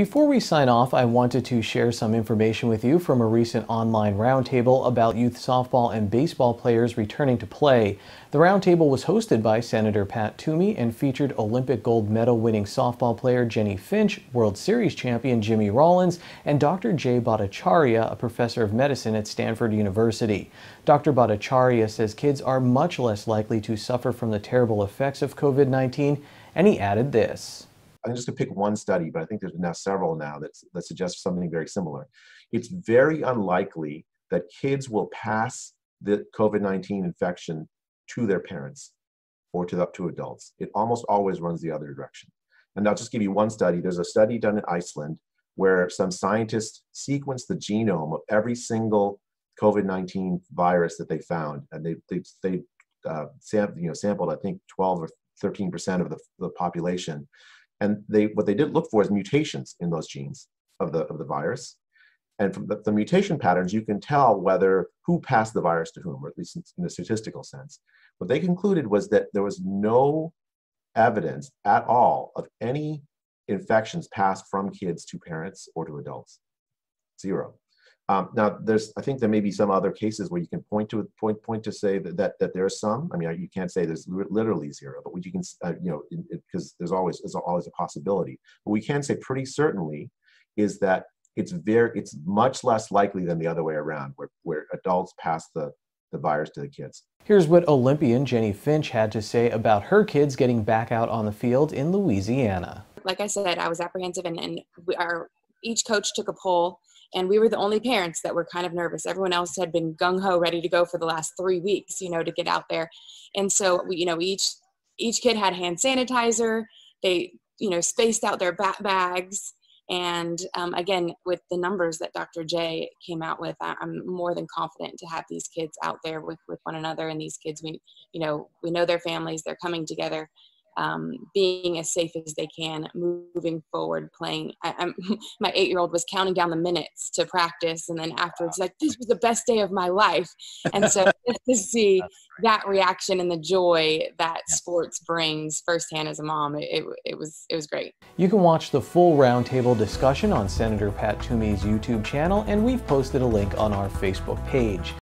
Before we sign off, I wanted to share some information with you from a recent online roundtable about youth softball and baseball players returning to play. The roundtable was hosted by Senator Pat Toomey and featured Olympic gold medal winning softball player Jenny Finch, World Series champion Jimmy Rollins, and Dr. Jay Bhattacharya, a professor of medicine at Stanford University. Dr. Bhattacharya says kids are much less likely to suffer from the terrible effects of COVID-19, and he added this. I'm just going to pick one study, but I think there's now several now that suggest something very similar. It's very unlikely that kids will pass the COVID-19 infection to their parents or to adults. It almost always runs the other direction. And I'll just give you one study. There's a study done in Iceland where some scientists sequenced the genome of every single COVID-19 virus that they found, and they sampled I think 12 or 13% of the population. And what they did look for is mutations in those genes of the virus. And from the mutation patterns, you can tell who passed the virus to whom, or at least in a statistical sense. What they concluded was that there was no evidence at all of any infections passed from kids to parents or to adults. Zero. Now, I think there may be some other cases where you can point to say that there are some. I mean, you can't say there's literally zero, but what you can, because there's always a possibility. What we can say pretty certainly is that it's much less likely than the other way around, where adults pass the virus to the kids. Here's what Olympian Jenny Finch had to say about her kids getting back out on the field in Louisiana. Like I said, I was apprehensive, and each coach took a poll. And we were the only parents that were kind of nervous. Everyone else had been gung-ho, ready to go for the last 3 weeks, to get out there. And so, each kid had hand sanitizer. They, spaced out their bags. And again, with the numbers that Dr. J came out with, I'm more than confident to have these kids out there with one another. And these kids, we know their families, they're coming together. Being as safe as they can, moving forward, playing. My 8-year-old was counting down the minutes to practice, and then afterwards, like, this was the best day of my life. And so just to see that reaction and the joy that sports brings firsthand as a mom, it was great. You can watch the full roundtable discussion on Senator Pat Toomey's YouTube channel, and we've posted a link on our Facebook page.